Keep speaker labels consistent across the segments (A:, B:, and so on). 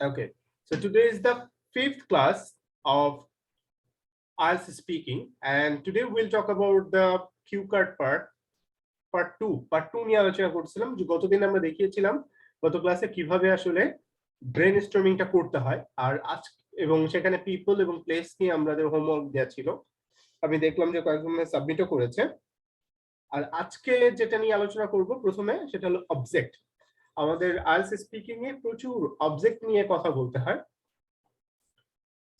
A: Okay, so today is the fifth class of IELTS speaking, and today we'll talk about the cue card part 2 নিয়ে আলোচনা করছিলাম। যে গতদিন আমরা দেখিয়েছিলাম গত ক্লাসে কিভাবে আসলে ব্রেন স্টর্মিংটা করতে হয়, আর আজ এবং সেখানে পিপল এবং প্লেস নিয়ে আমাদের হোমওয়ার্ক দেওয়া ছিল। আমি দেখলাম যে কয়েকজন সাবমিটও করেছে। আর আজকে যেটা নিয়ে আলোচনা করব প্রথমে সেটা হলো অবজেক্ট। আমাদের আইএলটিএস স্পিকিং এ প্রচুর অবজেক্ট নিয়ে কথা বলতে হয়।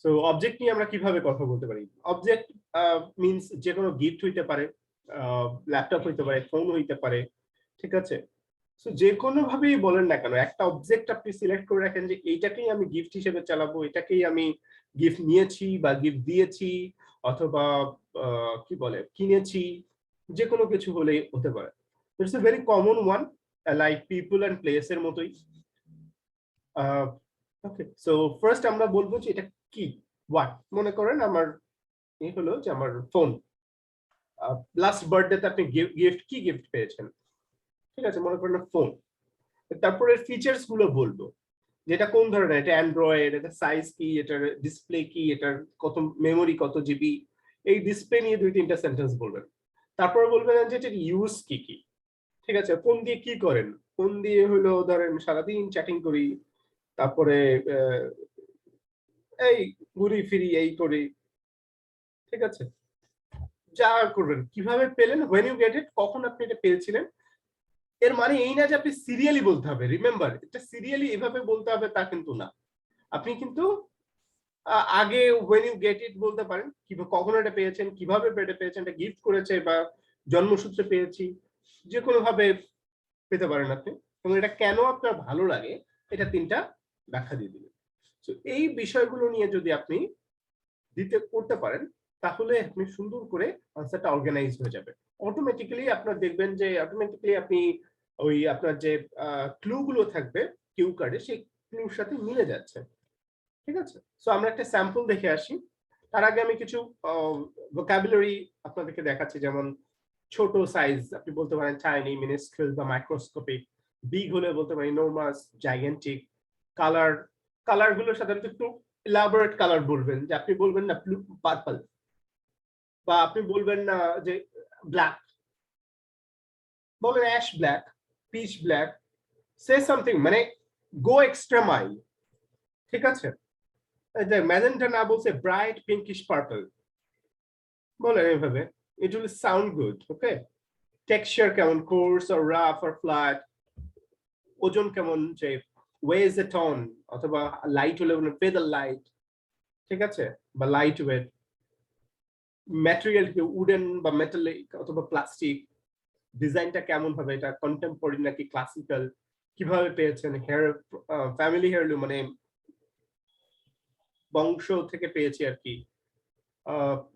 A: সো অবজেক্ট নিয়ে আমরা কিভাবে কথা বলতে পারি? অবজেক্ট মিন্স যে কোনো গিফট হইতে পারে, ল্যাপটপ হইতে পারে, ফোন হইতে পারে, ঠিক আছে? সো যে কোনো ভাবেই বলেন না কেন, একটা অবজেক্ট আপনি সিলেক্ট করে রাখেন যে এইটাকেই আমি গিফট হিসেবে চালাবো, এটাকেই আমি গিফট নিয়েছি বা গিফট দিয়েছি, অথবা কি বলে কিনেছি, যে কোনো কিছু হলেই হতে পারে। It's a very common one, like people and place এর মতোই। ওকে, সো ফার্স্ট আমরা বলবো যে এটা কি, হোয়াট। মনে করেন আমার এই হলো যে আমার ফোন, লাস্ট বার্থডেতে আপনি গিফট পেয়েছেন, ঠিক আছে? মনে করেন ফোন। তারপরে ফিচার্স গুলো বলবো, যেটা কোন ধরনের, এটা অ্যান্ড্রয়েড, এটা সাইজ কি, এটার ডিসপ্লে কি, এটার কত মেমোরি, কত জিবি, এই ডিসপ্লে নিয়ে 2-3টা সেন্টেন্স বলবেন। তারপরে বলবেন যে এটার ইউজ কি কি, ঠিক আছে? ফোন দিয়ে কি করেন? ফোন দিয়ে হলো ধরেন সারাদিন চ্যাটিং করি, তারপরে এই ঘুরি ফিরি, এই করি, ঠিক আছে? যা করবেন, কিভাবে পেলেন, when you get it, কখন আপনি এটা পেয়েছিলেন। এর মানে এই না যে আপনি সিরিয়ালি বলতে হবে। রিমেম্বার, এটা সিরিয়ালি এভাবে বলতে হবে তা কিন্তু না। আপনি কিন্তু আগে when you get it বলতে পারেন, কিভাবে কখন এটা পেয়েছেন, কিভাবে এটা পেয়েছেন, এটা গিফট করেছে বা জন্মসূত্রে পেয়েছি, যে কোনো ভাবে পেতে পারেন আপনি। এবং এটা কেন আপনার ভালো লাগে, এটা 3টা ব্যাখ্যা দিয়ে দিবেন। তো এই বিষয়গুলো নিয়ে যদি আপনি করতে পারেন, তাহলে আপনি সুন্দর করে আনসারটা অর্গানাইজ হয়ে যাবে। অটোমেটিক্যালি আপনার দেখবেন যে অটোমেটিক্যালি আপনি ওই আপনার যে ক্লু গুলো থাকবে কিউ কার্ডে, সেই ক্লুর সাথে মিলে যাচ্ছে, ঠিক আছে? সো আমরা একটা স্যাম্পল দেখে আসি। তার আগে আমি কিছু ভোকাবুলারি আপনাদেরকে দেখাচ্ছি। যেমন ছোট সাইজ আপনি বলতে পারেন টাইনি, মিনিস্কিউল বা মাইক্রোস্কোপিক। বিগ হলে বলতে পারেন ইনোর্মাস, জাইগেন্টিক। কালার, কালার গুলো সাধারণত একটু ইলাবোরেট কালার বলবেন, যে আপনি বলবেন না ব্লু, পার্পল, বা আপনি বলবেন না যে ব্ল্যাক, বলবেন ash black, pitch black, say something, মানে গো এক্সট্রা মাইল, ঠিক আছে? ম্যাজেন্টা না বলছে ব্রাইট পিঙ্কিশ পার্পল, বলেন এইভাবে, it will sound good. Okay, texture কেমন, coarse or rough or flat, ওজন কেমন, যে ওয়েজ এ টন, অথবা লাইট হলে ফেদার লাইট, ঠিক আছে? বা লাইট ওয়েট। ম্যাটেরিয়াল কি, উডেন বা মেটালিক অথবা প্লাস্টিক। ডিজাইনটা কেমন হবে, এটা কন্টেম্পোরারি নাকি ক্লাসিক্যাল, কিভাবে পেয়েছেন, হেয়ার, ফ্যামিলি হেয়ারলুম, মানে বংশ থেকে পেয়েছি আর কি,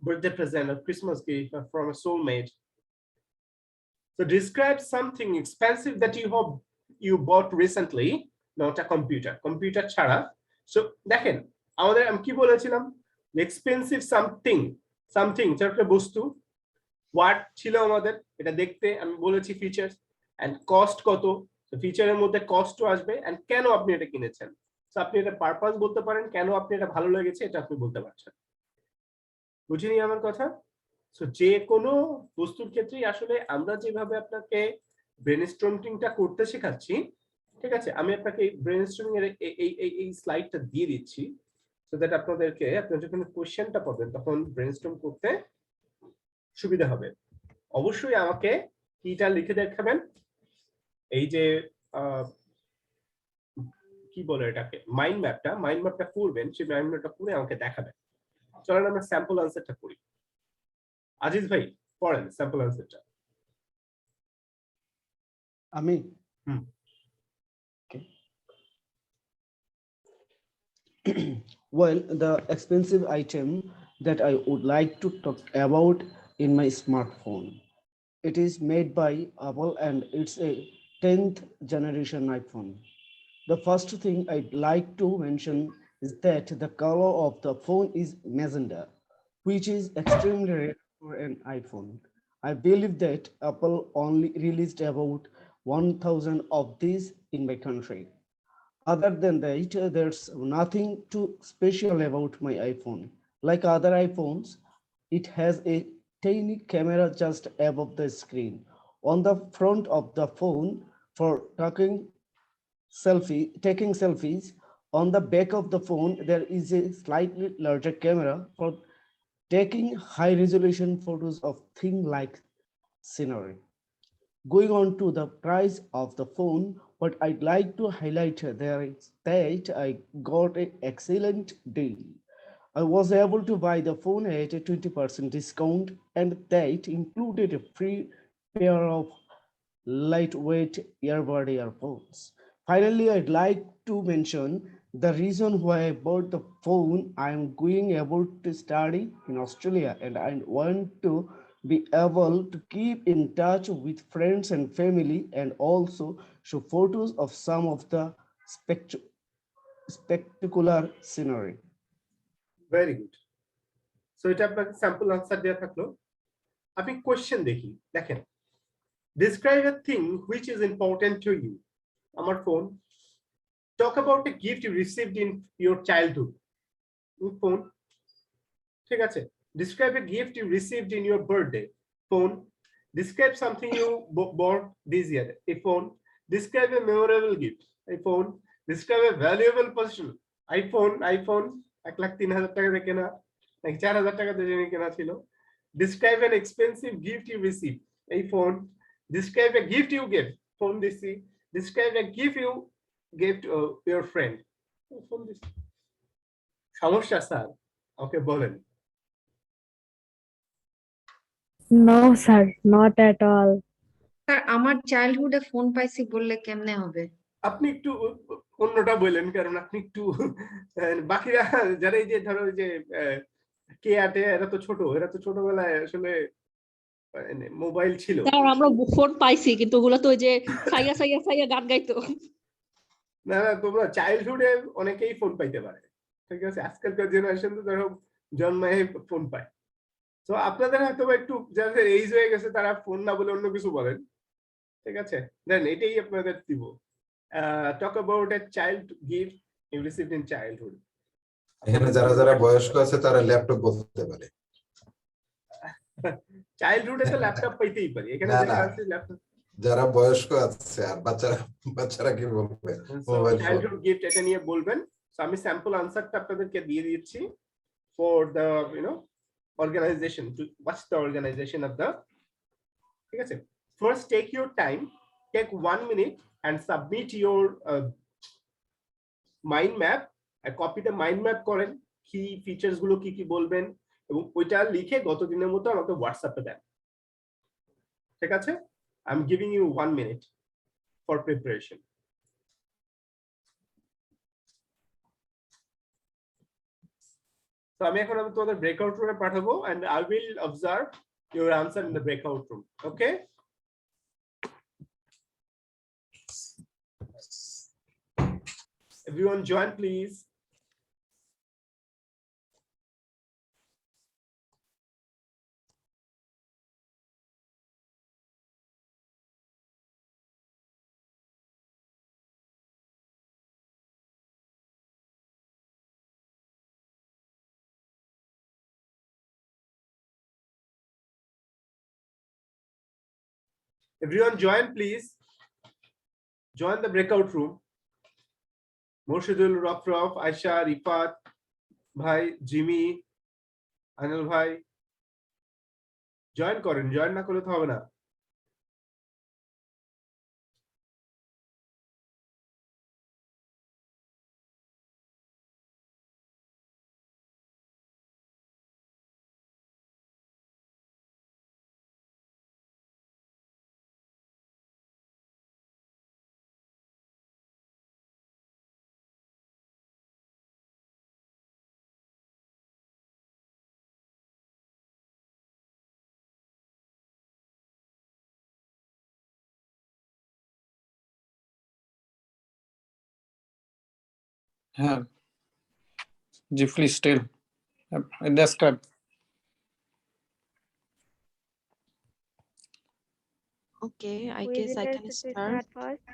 A: birthday present or Christmas gift or from a soulmate. So describe something expensive that you bought recently, not a computer. Computer ছাড়া। So দেখেন, আমাদের আমি কি বলেছিলাম, এক্সপেন্সিভ সামথিং, সামথিং একটা বস্তু। হোয়াট ছিল আমাদের, এটা দেখতে আমি বলেছি ফিচার্স, এন্ড কস্ট কত, ফিচারের মধ্যে কস্টও আসবে, এন্ড কেন আপনি এটা কিনেছেন। তো আপনি এটা পারপাস বলতে পারেন, কেন আপনি এটা ভালো লেগেছে এটা আপনি বলতে পারছেন। বুঝিনি আমার কথা? সো যে কোনো বস্তুর ক্ষেত্রেই আসলে আমরা যেভাবে আপনাকে ব্রেনস্টর্মিংটা করতে শেখাচ্ছি, ঠিক আছে? আমি আপনাকে ব্রেনস্টর্মিং এর এই স্লাইডটা দিয়ে দিচ্ছি, সো দ্যাট আপনাদেরকে, আপনারা যখন কোশ্চেনটা পাবেন তখন ব্রেনস্টর্ম করতে সুবিধা হবে। অবশ্যই আমাকে কিটা লিখে দেখাবেন, এই যে কি বলে এটাকে, মাইন্ড ম্যাপটা করবেন, সেই মাইন্ড ম্যাপটা করে আমাকে দেখাবেন। চলেন আমরা স্যাম্পল আনসারটা করি। আজিজ ভাই পড়েন স্যাম্পল আনসারটা।
B: আমি
A: হুম।
B: Well, the expensive item that I would like to talk about in my smartphone. It is made by Apple and it's a 10th generation iPhone. The first thing I'd like to mention is that the color of the phone is magenta, which is extremely rare for an iPhone. I believe that Apple only released about 1,000 of these in my country. Other than that, there's nothing too special about my iPhone. Like other iPhones, it has a tiny camera just above the screen. On the front of the phone for taking selfies. On the back of the phone, there is a slightly larger camera for taking high resolution photos of things like scenery. Going on to the price of the phone, what I'd like to highlight there is that I got an excellent deal. I was able to buy the phone at a 20% discount, and that included a free pair of lightweight earbud earphones. Finally, I'd like to mention the reason why I bought the phone. I'm going about to study in Australia and I want to be able to keep in touch with friends and family and also show photos of some of the spectacular scenery.
A: Very good. So এটা আপনাকে sample answer দেয়া থাকলো। আপনি question দেখি, দেখেন, describe a thing which is important to you. আমার phone. Talk about a gift you received in your childhood. Phone. ঠিক আছে? Describe a gift you received in your birthday. Phone. Describe something you bought this year. A phone. Describe a memorable gift. A phone. Describe a valuable possession. iPhone. 1,03,000 টাকা দিয়ে কেনা, নাকি 4,000 টাকা দিয়ে কেনা ছিল। Describe an expensive gift you received. A phone. Describe a gift you gave. Phone দিছি। Describe a gift you gave to your friend. Phone দিছি। সমস্যা স্যার, ওকে বলেন।
C: No, sir, not at all.
D: Sir আমার চাইল্ডহুডে ফোন পাইছি বললে কেমনে হবে?
A: আপনি একটু অন্যটা বললেন, কারণ আপনি একটু বাকিরা যারা এই যে ধরো যে কে আটে এরা তো ছোটবেলায় আসলে মোবাইল ছিল।
E: স্যার আমরা ফোন পাইছি, কিন্তু ওগুলো তো ওই যে সাইয়া সাইয়া সাইয়া গান গাইতো।
A: না না, তোমরা চাইল্ডহুডে অনেকেই ফোন পাইতে পারে, ঠিক আছে? আজকালকার জেনারেশন তো ধরো জন্মায় ফোন পায়। তো আপনাদের হয়তো একটু যাদের এইজ হয়ে গেছে তারা ফোন না বলে অন্য কিছু বলেন, ঠিক আছে? দেন এটাই আপনাদের দিব। Talk about a child gift you received in childhood.
F: এখানে যারা যারা বয়স্ক আছে তারা ল্যাপটপ বলতে পারে।
A: চাইল্ডহুডে তো ল্যাপটপ পাইতেই পারি, এখানে যারা আছে ল্যাপটপ।
F: যারা বয়স্ক আছে আর বাচ্চারা কি বলবে? Mobile phone.
A: চাইল্ডহুড গিফট এটা নিয়ে বলবেন। সো আমি স্যাম্পল আনসারটা আপনাদেরকে দিয়ে দিচ্ছি for the organization, to what's the organization of the, ঠিক আছে? First take your time, take 1 minute and submit your mind map. কপিতে মাইন্ড ম্যাপ করেন, কি ফিচার্স গুলো কি কি বলবেন এবং ওইটা লিখে গত দিনের মতো আমাকে হোয়াটসঅ্যাপে দেন, ঠিক আছে? I am giving you 1 minute for preparation. তো আমি এখন তোমাদের ব্রেকআউট রুমে পাঠাবো and I will observe your answer in the breakout room. Okay? Everyone join please. Everyone join please. Join the breakout room. Murshidul, Rafraf, Aisha, Rifat, Bhai, Jimmy, Anil Bhai. Join করেন, join না করলে তো হবে না।
G: হ্যাঁ জি, please tell, describe.
H: Okay, I
C: Who is
H: guess I can
C: interested to
H: start.
C: start first?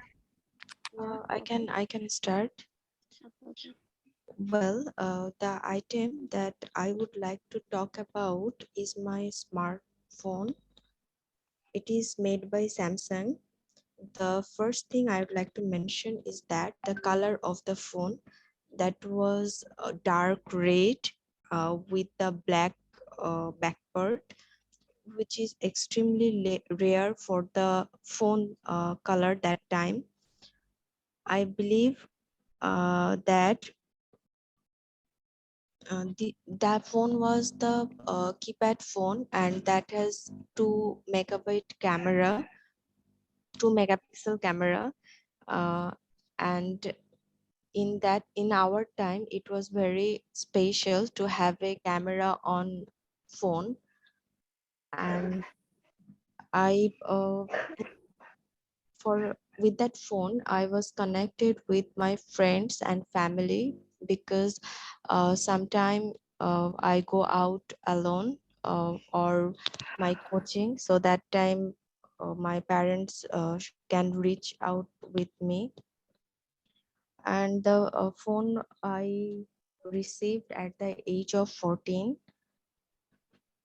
H: I can start. Well, the item that I would like to talk about is my smartphone. It is made by Samsung. The first thing I would like to mention is that the color of the phone that was dark red with the black back part, which is extremely rare for the phone color that time. I believe that that phone was the keypad phone, and that has 2 megapixel camera, uh, and in our time it was very special to have a camera on phone. And I for with that phone I was connected with my friends and family, because sometime I go out alone or my coaching, so that time my parents can reach out with me. And the phone I received at the age of 14,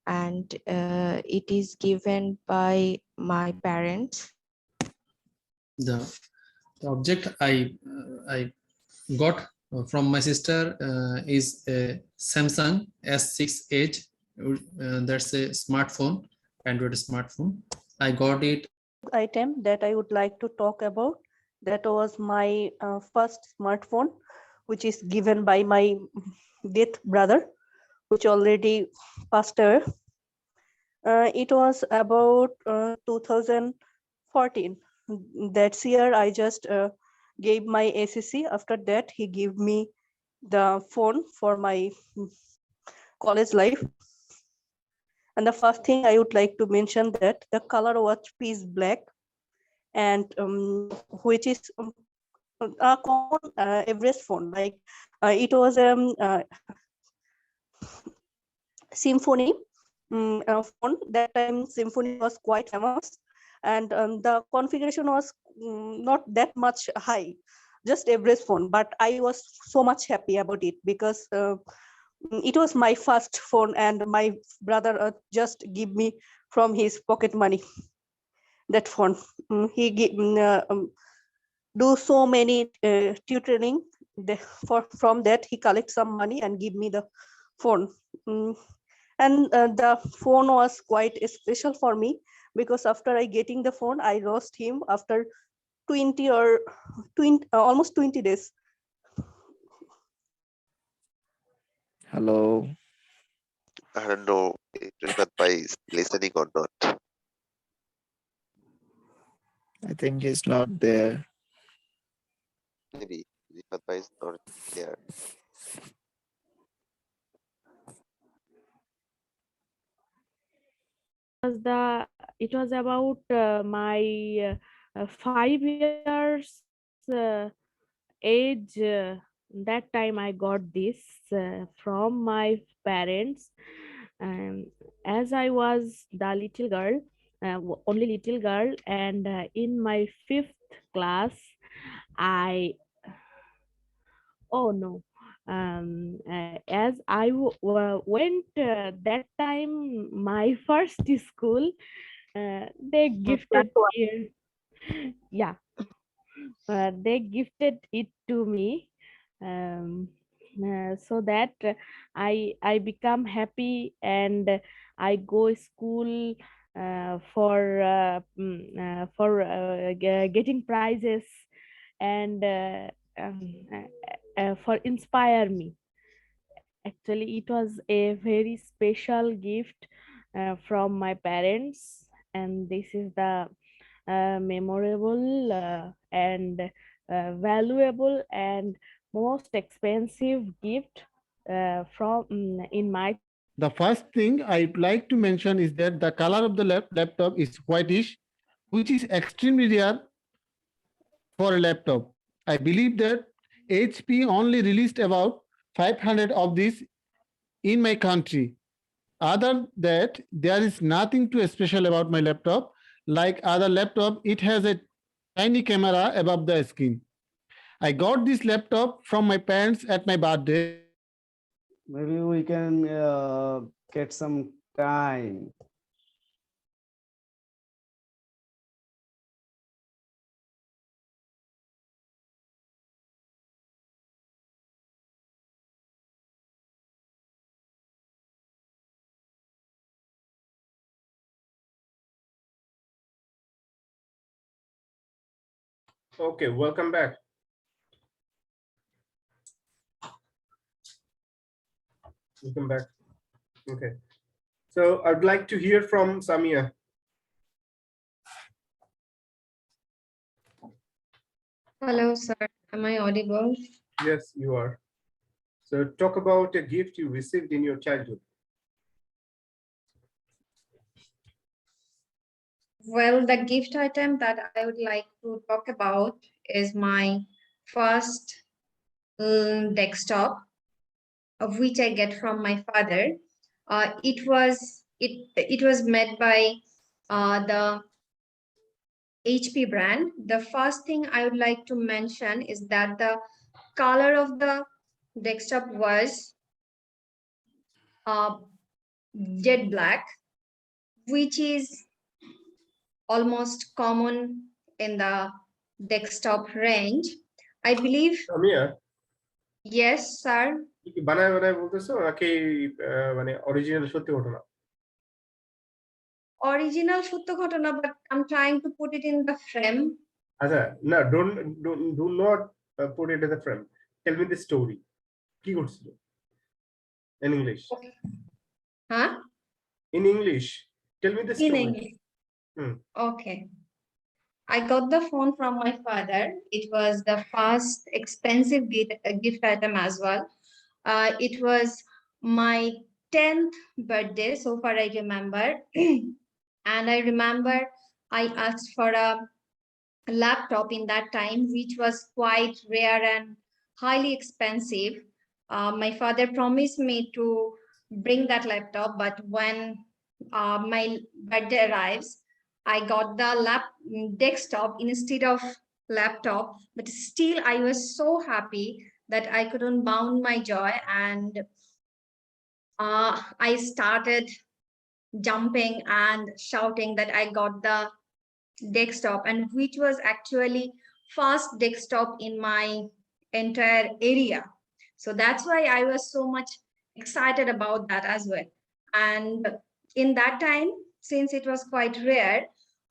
H: and it is given by my parents.
I: The, the object I got from my sister is a Samsung S6 Edge. That's a smartphone, Android smartphone. I got it.
J: Item that I would like to talk about, that was my first smartphone, which is given by my dead brother, which already passed away. It was about 2014. That year I just gave my ACC. After that he gave me the phone for my college life. And the first thing I would like to mention that the color was peace black, and which is a common average phone. Like it was Symphony phone. That time Symphony was quite famous, and the configuration was not that much high, just average phone. But I was so much happy about it, because it was my first phone, and my brother just give me from his pocket money that phone. He do so many tutoring. From that he collect some money and give me the phone. And the phone was quite special for me, because after I getting the phone I lost him after 20 or 20 almost 20 days.
K: Hello.
L: I don't know if Rifat Bhai is listening or not.
K: I think he's not there.
L: Maybe Rifat Bhai is not there.
C: It was about my 5 years age. That time I got this from my parents. um, as I was the little girl, only little girl, and in my 5th class I oh no as I went that time my first school, they gifted it. Yeah, they gifted it to me, um, so that I become happy, and I go school for getting prizes, and for inspire me. Actually, it was a very special gift from my parents, and this is the memorable and valuable and most expensive gift from in my.
M: The first thing I'd like to mention is that the color of the laptop is whitish, which is extremely rare for a laptop. I believe that HP only released about 500 of these in my country. Other that, there is nothing too special about my laptop. Like other laptop, it has a tiny camera above the screen. I got this laptop from my parents at my birthday.
B: Maybe we can get some time.
A: Okay, welcome back. Welcome back. Okay. So I'd like to hear from Samia.
D: Hello, sir. Am I audible?
A: Yes, you are. So talk about a gift you received in your childhood.
D: Well, the gift item that I would like to talk about is my first desktop, of which I get from my father. It was made by the HP brand. The first thing I would like to mention is that the color of the desktop was jet black, which is almost common in the desktop range. I believe,
A: Samia,
D: yes, sir.
A: কি বানায় বানায় বলতেছো নাকি মানে original সত্যি ঘটনা?
D: Original সত্য ঘটনা, but I'm trying to put it in the frame.
A: আচ্ছা, না, do not put it as a frame. Tell me the story. কি করছিল? In English.
D: Okay. Huh?
A: In English. Tell me the
D: In
A: story.
D: English. Okay. I got the phone from my father. It was the first expensive gift item as well. It was my 10th birthday, so far I remember. And I remember I asked for a laptop in that time, which was quite rare and highly expensive. My father promised me to bring that laptop, but when my birthday arrives, I got the desktop instead of laptop. But still, I was so happy that I couldn't bound my joy, and I started jumping and shouting that I got the desktop, and which was actually first desktop in my entire area. So that's why I was so much excited about that as well. And in that time, since it was quite rare,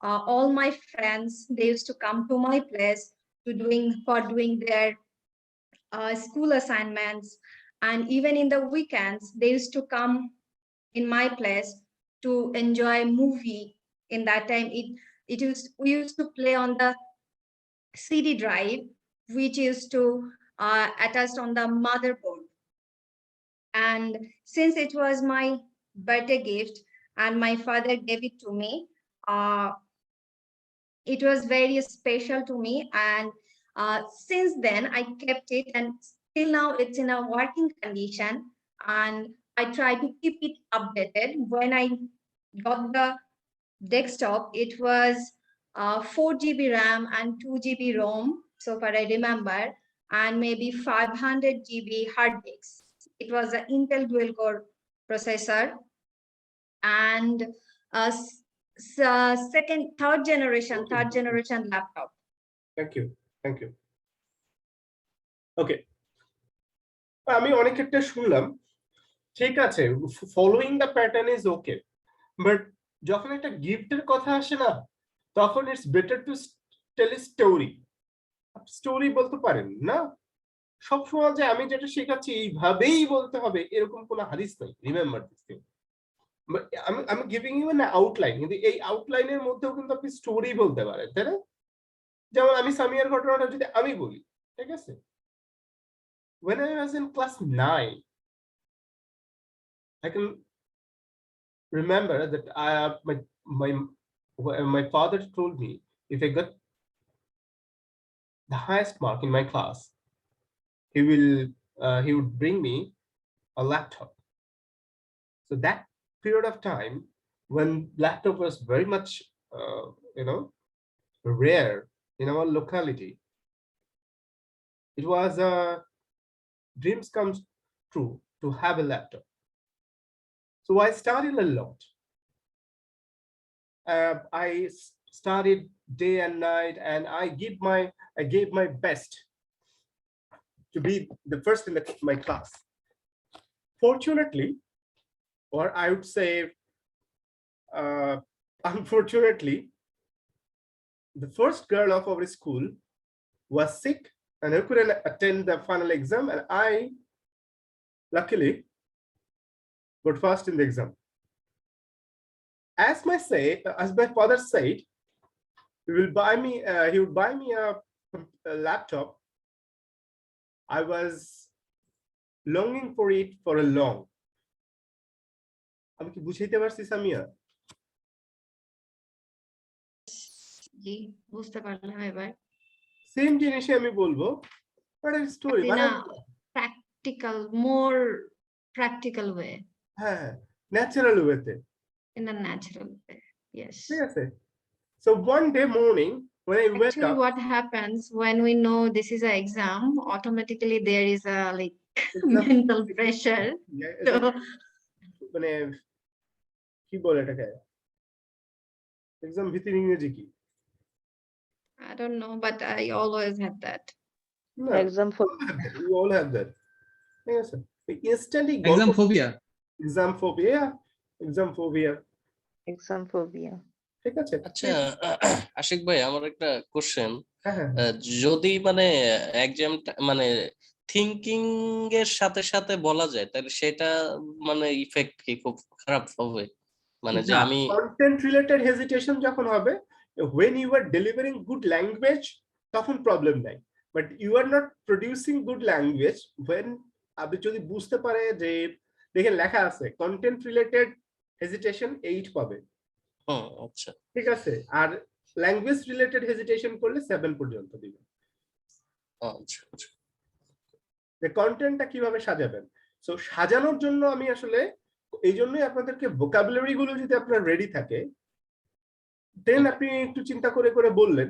D: all my friends, they used to come to my place for doing their school assignments, and even in the weekends they used to come in my place to enjoy movie. In that time, we used to play on the CD drive, which used to attached on the motherboard. And since it was my birthday gift and my father gave it to me, it was very special to me. And since then, I kept it, and till now it's in a working condition. And I try to keep it updated. When I got the desktop, it was 4 GB RAM and 2 GB ROM, so far I remember, and maybe 500 GB hard disks. It was an Intel dual core processor, and third generation laptop.
A: Thank you. Thank you. Okay. আমি অনেক ক্ষেত্রে শুনলাম, ঠিক আছে, following the pattern is okay, but যখন একটা গিফটের কথা আসে না, তখন it's better to tell a story. Story বলতে পারেন না, সবসময় যে আমি যেটা শেখাচ্ছি এইভাবেই বলতে হবে এরকম কোনো হাদিস নাই। Remember this thing. আমি গিভিং ইউ অ্যান আউটলাইন, কিন্তু এই আউটলাইনের মধ্যেও কিন্তু আপনি স্টোরি বলতে পারেন, তাই না? যেমন আমি সামিয়ার ঘটনাটা যদি আমি বলি, ঠিক আছে, when I was in class 9, I can remember that my father told me if I got the highest mark in my class, he would bring me a laptop. So that period of time when laptop was very much rare in our locality, It was a dreams comes true to have a laptop. So I studied a lot. I studied day and night, and I gave my best to be the first in my class. Fortunately, or I would say unfortunately, the first girl of our school was sick and I couldn't attend the final exam, and I luckily got first in the exam. As my father said, he would buy me a laptop. I was longing for it for a long. আমি কি বুঝাইতে পারছি সামিয়া?
D: জি, বুঝতে পারলাম এবার।
A: Same জিনিসই আমি বলবো, বাট এর story
D: In a more practical way.
A: হ্যাঁ, ন্যাচারাল ওয়েতে।
D: In a natural way, yes.
A: ঠিক আছে? So one day morning when I wake
D: Actually,
A: up,
D: what happens when we know this is an exam, automatically there is a like mental pressure. So
A: মানে কি বলে এটাকে, exam ভিত্তিক ইংরেজি কি?
D: I don't know, but I always had that.
A: না,
J: Exam for
A: we all have that. ঠিক আছে? Instantly
I: Exam phobia.
A: exam phobia, exam phobia.
J: exam phobia.
A: ঠিক আছে?
N: আচ্ছা আশিক ভাই, আমার একটা কোশ্চেন,
A: হ্যাঁ, হ্যাঁ।
N: যদি মানে এক্সাম মানে থিংকিং এর সাথে সাথে বলা যায়, তাহলে সেটা মানে ইফেক্ট কি খুব খারাপ হবে? মানে যে আমি
A: কন্টেন্ট রিলেটেড হেজিটেশন যখন হবে, when you are delivering good language, তখন প্রবলেম নাই, but you are not producing good language when আপনি যদি বুঝতে পারে যে দেখেন লেখা আছে কন্টেন্ট রিলেটেড হেজিটেশন 8 পাবে।
N: আচ্ছা,
A: ঠিক আছে, আর ল্যাঙ্গুয়েজ রিলেটেড হেজিটেশন করলে 7 পর্যন্ত দিবে।
N: আচ্ছা,
A: যে কন্টেন্টটা কিভাবে সাজাবেন, সো সাজানোর জন্য আমি আসলে এই জন্যই আপনাদেরকে ভোকাবুলারি গুলো যদি আপনার রেডি থাকে, দেন আপনি একটু চিন্তা করে করে বললেন।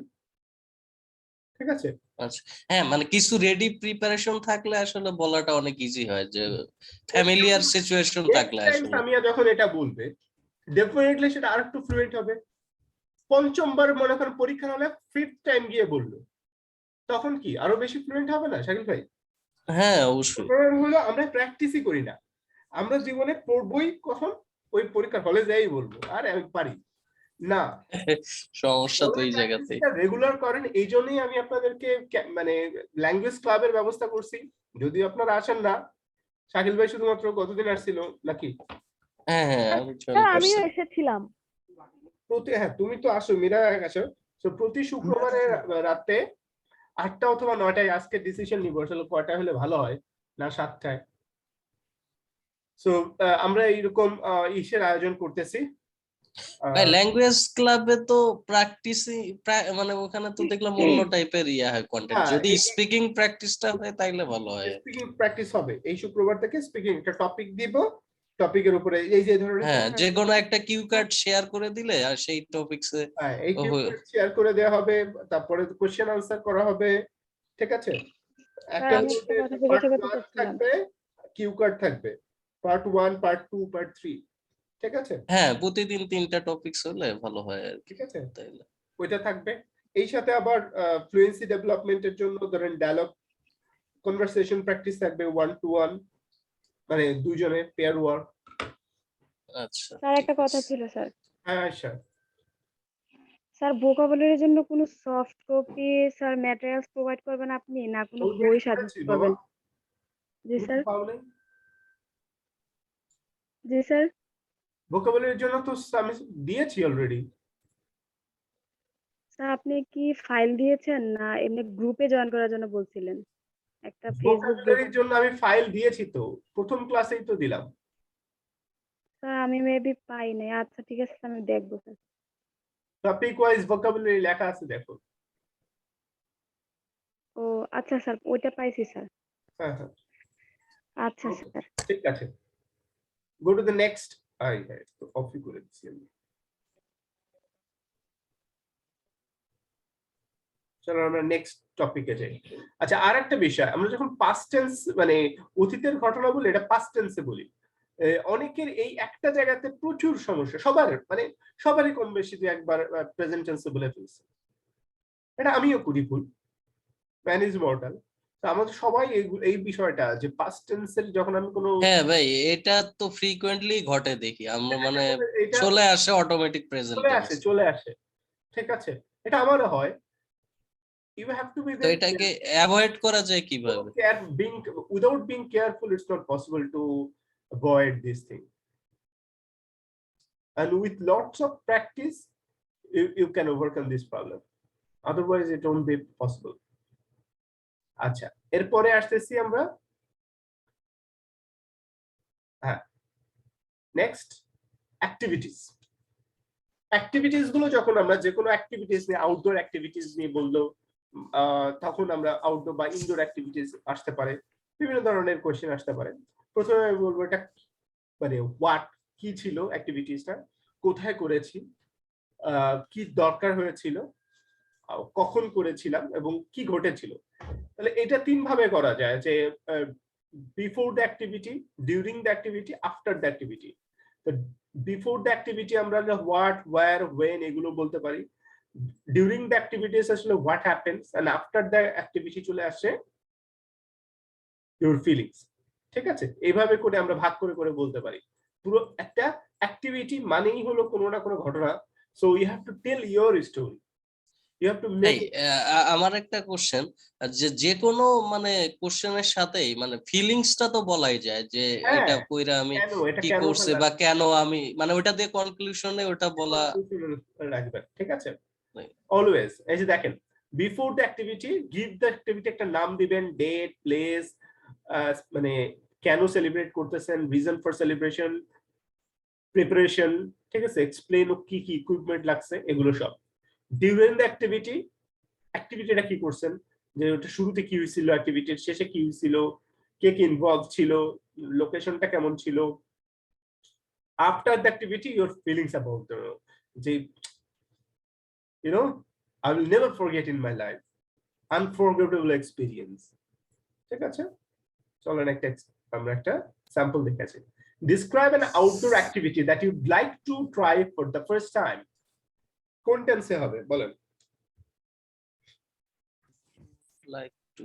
A: ঠিক আছে?
N: আচ্ছা, হ্যাঁ, মানে কিছু রেডি প্রিপারেশন থাকলে আসলে বলাটা অনেক ইজি হয়, যে ফ্যামিলিয়ার সিচুয়েশন থাকলে আসলে
A: সামিয়া যখন এটা বলবে ডেফিনেটলি সেটা আরেকটু ফ্লুয়েন্ট হবে। পঞ্চমবার মনে করেন পরীক্ষা হলে ফিফথ টাইম গিয়ে বললো, তখন কি আরো বেশি ফ্লুয়েন্ট হবে না শাকিল ভাই?
N: হ্যাঁ, অবশ্যই।
A: হলো আমরা প্র্যাকটিসই করি না, আমরা জীবনে পড়বই কখন, ওই পরীক্ষার হলে যাই বলবো আর আমি পারি না।
N: সমস্যা তো এই জায়গাতেই।
A: রেগুলার করেন, এই জন্যই আমি আপনাদেরকে মানে ল্যাঙ্গুয়েজ ক্লাবের ব্যবস্থা করছি। যদি আপনারা আসেন না, শাকিল ভাই শুধুমাত্র কতদিন আসছিল নাকি?
N: হ্যাঁ,
C: আমিও এসেছিলাম।
A: হ্যাঁ, তুমি তো আসো, মীরা আসো। তো প্রতি শুক্রবারে রাতে 8টা অথবা 9টায় আজকে ডিসিশন নিব আসলে কয়টা হলে ভালো হয়, না 7টায়। সো আমরা এইরকম ইসের আয়োজন করতেছি।
N: ভাই ল্যাঙ্গুয়েজ ক্লাবে তো প্র্যাকটিসই মানে ওখানে তো দেখলাম অন্য টাইপের হয় কন্টেন্ট, যদি স্পিকিং প্র্যাকটিসটা হয় তাইলে ভালো হয়।
A: স্পিকিং প্র্যাকটিস হবে এই শুক্রবার থেকে, স্পিকিং একটা টপিক দিব, টপিকের উপরে এই যে ধরনের
N: হ্যাঁ, যে কোনো একটা কিউ কার্ড শেয়ার করে দিলে আর সেই টপিকসে
A: এই কিউ কার্ড শেয়ার করে দেওয়া হবে, তারপরে কোশ্চেন আনসার করা হবে। ঠিক আছে, একটা পার্ট থাকবে, কিউ কার্ড থাকবে, পার্ট 1, পার্ট 2, পার্ট 3। ঠিক আছে,
N: হ্যাঁ, প্রতিদিন 3টা টপিকস হলে ভালো হয় আর
A: ঠিক আছে, ওইটা থাকবে। এই সাথে আবার ফ্লুয়েন্সি ডেভেলপমেন্টের জন্য ধরেন ডায়ালগ কনভারসেশন প্র্যাকটিস থাকবে 1 to 1, মানে দুইজনে পেয়ার ওয়ার্ক।
N: আচ্ছা
O: স্যার, একটা কথা ছিল স্যার।
A: হ্যাঁ স্যার।
O: স্যার, ভোকাবুলারির জন্য কোনো soft copy sir materials provide করবেন আপনি, না কোনো বই সাজেস্ট করবেন? জি স্যার। জি স্যার।
A: ভোকাবুলারির জন্য তো আমি দিয়েছি অলরেডি।
O: স্যার, আপনি কি ফাইল দিয়েছেন না এমনি গ্রুপে জয়েন করার জন্য বলছিলেন? একটা ফেসবুক গ্রুপ।
A: ভোকাবুলারির জন্য আমি ফাইল দিয়েছি তো, প্রথম ক্লাসেই তো দিলাম।
O: স্যার, আমি মেবি পাই নাই। আচ্ছা ঠিক আছে, আমি দেখবো স্যার।
A: টপিক ওয়াইজ ভোকাবুলারি লেখা আছে, দেখো।
O: ও আচ্ছা স্যার, ওইটা পাইছি স্যার।
A: হ্যাঁ হ্যাঁ,
O: আচ্ছা স্যার।
A: ঠিক আছে, গো টু দ্য নেক্সট। তো কপি করে দিচ্ছি আমি। চলো আমরা নেক্সট টপিকে যাই। আচ্ছা, আর একটা বিষয়, আমরা যখন পাস্ট টেন্স মানে অতীতের ঘটনা বলি, এটা পাস্ট টেন্সে বলি। অনেকের এই একটা জায়গাতে প্রচুর সমস্যা, সবারই কম বেশি যে একবার প্রেজেন্ট টেন্সে বলে ফেলছে। এটা আমিও করি ভুল, ম্যান ইজ মর্টাল। তো আমাদের সবাই এই বিষয়টা যে পাস্ট টেন্সের যখন আমি কোনো
N: হ্যাঁ ভাই, এটা তো ফ্রিকোয়েন্টলি ঘটে দেখি আমরা, মানে
A: এটা
N: চলে আসে অটোমেটিক প্রেজেন্ট টেন্স।
A: চলে আসে, ঠিক আছে, এটা আমারও হয়। You have to be
N: তো
A: very
N: এটাকে অ্যাভয়েড করা যায় কিভাবে?
A: without being careful, it's not possible to avoid this thing. And with lots of practice, you can overcome this problem. Otherwise, it won't be possible. আচ্ছা, এরপরে আসতেছি আমরা, হ্যাঁ, নেক্সট অ্যাক্টিভিটিস। অ্যাক্টিভিটিস গুলো যখন আমরা যে কোনো অ্যাক্টিভিটিস নিয়ে, আউটডোর অ্যাক্টিভিটিস নিয়ে বললো, তখন আমরা আউটডোর বা ইনডোর অ্যাক্টিভিটিস আসতে পারে, বিভিন্ন ধরনের কোশ্চেন আসতে পারে। প্রথমে আমি বলবো এটা মানে হোয়াট, কি ছিল অ্যাক্টিভিটিসটা, কোথায় করেছি, কি দরকার হয়েছিল, কখন করেছিলাম এবং কি ঘটেছিল। তাহলে এটা তিন ভাবে করা যায়, যে before the activity, during the activity, after the activity. তো বিফোর দ্য অ্যাক্টিভিটি আমরা হোয়াট, ওয়্যার, ওয়েন এগুলো বলতে পারি। ডিউরিং দ্য অ্যাক্টিভিটিস আসলে what happens, and after the activity চলে আসে ইউর ফিলিংস। ঠিক আছে, এইভাবে করে আমরা ভাগ করে করে বলতে পারি। পুরো একটা অ্যাক্টিভিটি মানেই হলো কোনো না কোনো ঘটনা। So you have to tell your story, you have to make.
N: আমার একটা কোশ্চেন, যে কোনো মানে কোশ্চেনের সাথেই মানে ফিলিংসটা তো বলাই যায়, যে এটা কইরা আমি কি করছে বা কেন আমি, মানে ওটা দিয়ে কনক্লুশনে ওটা বলা
A: রাখবেন। ঠিক আছে, অলওয়েজ। এই যে দেখেন, before the activity, give the activity একটা নাম দিবেন, ডেট, প্লেস, মানে কেন সেলিব্রেট করতেছেন, রিজন ফর সেলিব্রেশন, প্রিপারেশন, ঠিক আছে, এক্সপ্লেন কি কি ইকুইপমেন্ট লাগছে, এগুলো সব। ডিউরিং দ্য অ্যাক্টিভিটি, অ্যাক্টিভিটিটা কি করছেন, যে ওটা শুরুতে কি হয়েছিল, অ্যাক্টিভিটির শেষে কি হয়েছিল, কে কি ইনভলভ ছিল, লোকেশনটা কেমন ছিল। After the activity, your feelings about যে I will never forget in my life, unforgettable experience. ঠিক আছে, চলেন আমরা একটা স্যাম্পল দেখাচ্ছি। Describe an outdoor activity that you'd like to try for the first time. কোন টেন্সে হবে বলেন?
N: Like to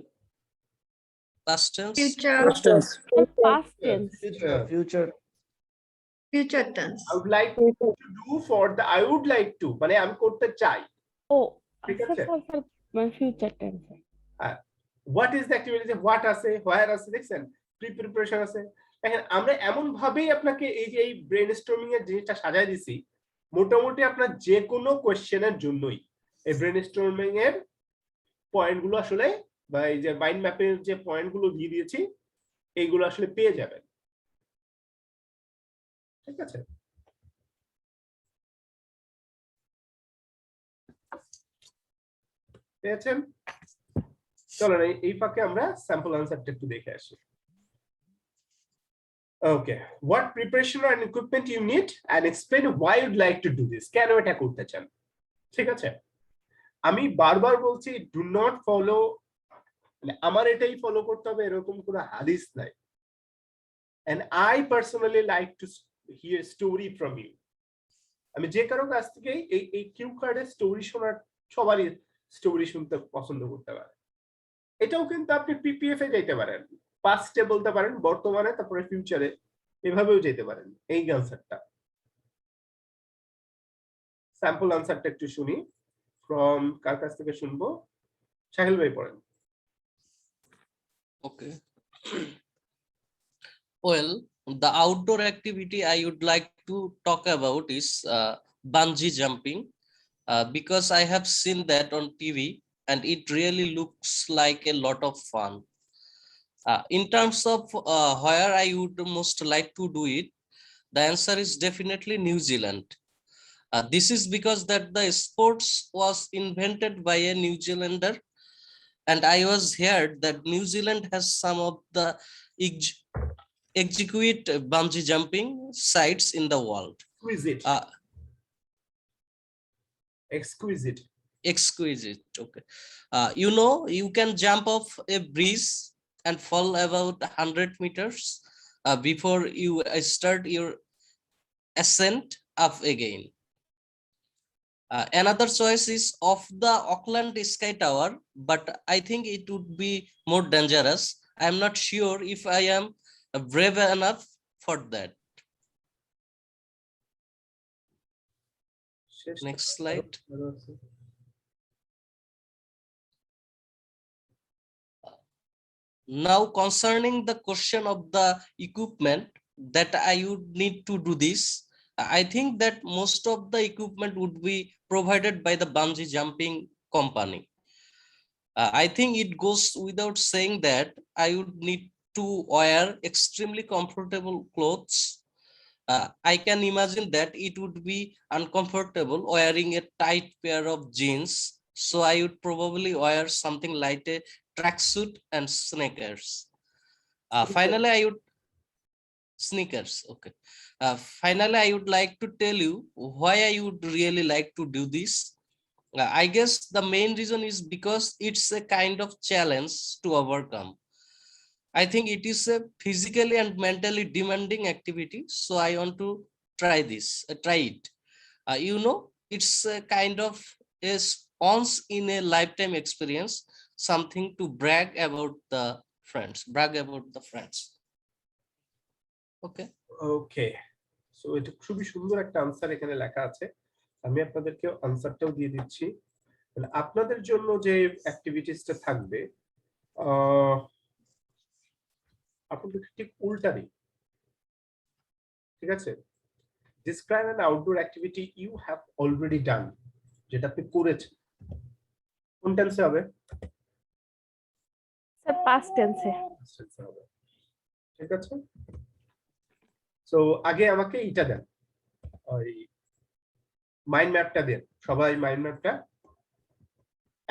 N: past tense,
D: Future.
G: Past tense.
C: Past tense.
D: Future tense.
A: I would like to do for the, I would like to মানে আমি করতে চাই।
C: ও
A: ঠিক
C: আচ্ছা
A: আছে,
C: sir, future tense.
A: What is the activity, what আছে, হোয়ার আছে, দেখছেন, প্রিপারেশন আছে। দেখেন আমরা এমন ভাবেই আপনাকে এই যে এই ব্রেনস্টর্মিং এর জিনিসটা সাজায় দিছি, মোটামুটি আপনার যে কোনো কোশ্চেনের জন্যই এই ব্রেনস্টর্মিং এর পয়েন্টগুলো আসলে, বা এই যে মাইন্ড ম্যাপের যে পয়েন্টগুলো দিয়ে দিয়েছি, এইগুলো আসলে পেয়ে যাবেন। ঠিক আছে, পেয়েছেন? চলেন এই ফাঁকে আমরা স্যাম্পল আনসারটা একটু দেখে আসি। Okay, what preparation and equipment you need and explain why you'd like to do this. কেন এটা করতে চান? ঠিক আছে, আমি বারবার বলছি, do not follow, মানে আমার এটাই ফলো করতে হবে এরকম কোনো হাদিস নাই। And I personally like to hear story from you. আমি যে কারো কাছ থেকে এই কিউ কার্ডের স্টোরি শোনার, সবারই স্টোরি শুনতে পছন্দ করতে পারে। এটাও কিন্তু আপনি পিপিএফ এ যাইতে পারেন, পাস্টে বলতে পারেন, বর্তমানে, তারপরে ফিউচারে, এভাবেও যেতে পারেন। এই আনসারটা, স্যাম্পল আনসারটা একটু শুনি, ফ্রম কার কাছ থেকে শুনবো? শাহিল ভাই পড়েন।
N: okay. Well, the outdoor activity I would like to talk about is bungee jumping, because I have seen that on TV and it really looks like a lot of fun. In terms of where I would most like to do it, the answer is definitely New Zealand. This is because that the sports was invented by a New Zealander, and I was heard that New Zealand has some of the exquisite bungee jumping sites in the world.
A: Exquisite.
N: exquisite. Okay. You know, you can jump off a bridge and fall about 100 meters before you start your ascent up again. Another choice is of the Auckland Sky Tower, but I think it would be more dangerous. I'm not sure if I am brave enough for that. Next slide. Now, concerning the question of the equipment that I would need to do this, I think that most of the equipment would be provided by the bungee jumping company. I think it goes without saying that I would need to wear extremely comfortable clothes. I can imagine that it would be uncomfortable wearing a tight pair of jeans. So I would probably wear something like a tracksuit and sneakers. Finally, I would sneakers. Okay. Finally, I would like to tell you why I would really like to do this. I guess the main reason is because it's a kind of challenge to overcome. I think it is a physically and mentally demanding activity. So I want to try this, try it. You know, it's a kind of is once in a lifetime experience, something to brag about the friends. Okay.
A: Okay, so এটা খুবই সুন্দর একটা answer এখানে লেখা আছে। আমি আপনাদেরকে আনসারটাও দিয়ে দিচ্ছি। মানে আপনাদের জন্য যে অ্যাক্টিভিটিসটা থাকবে আপনাদের ঠিক উল্টা দিক, ঠিক আছে? Describe an outdoor activity you have already done, যেটা আপনি করেছেন। কোন টেন্সে হবে?
C: স্যার পাস্ট টেন্সে।
A: হবে, ঠিক আছে? সো আগে আমাকে এটা দেন, ওই মাইন্ড ম্যাপটা দেন। সবাই মাইন্ড ম্যাপটা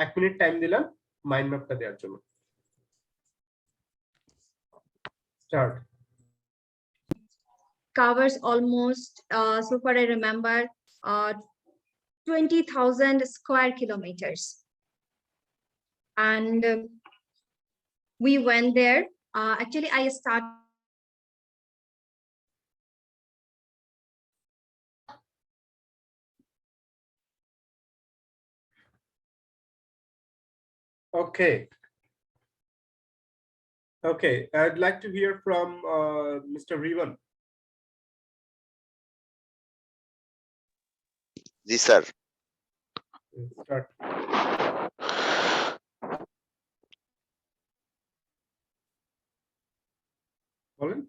A: 1 মিনিট টাইম দিলাম মাইন্ড ম্যাপটা দেওয়ার জন্য। Start.
D: Covers almost, so far I remember, 20,000 square kilometers. And we went there. Actually, I started.
A: Okay. Okay, I'd like to hear from Mr. Rivan.
L: Yes, sir.
A: Start. বলেন।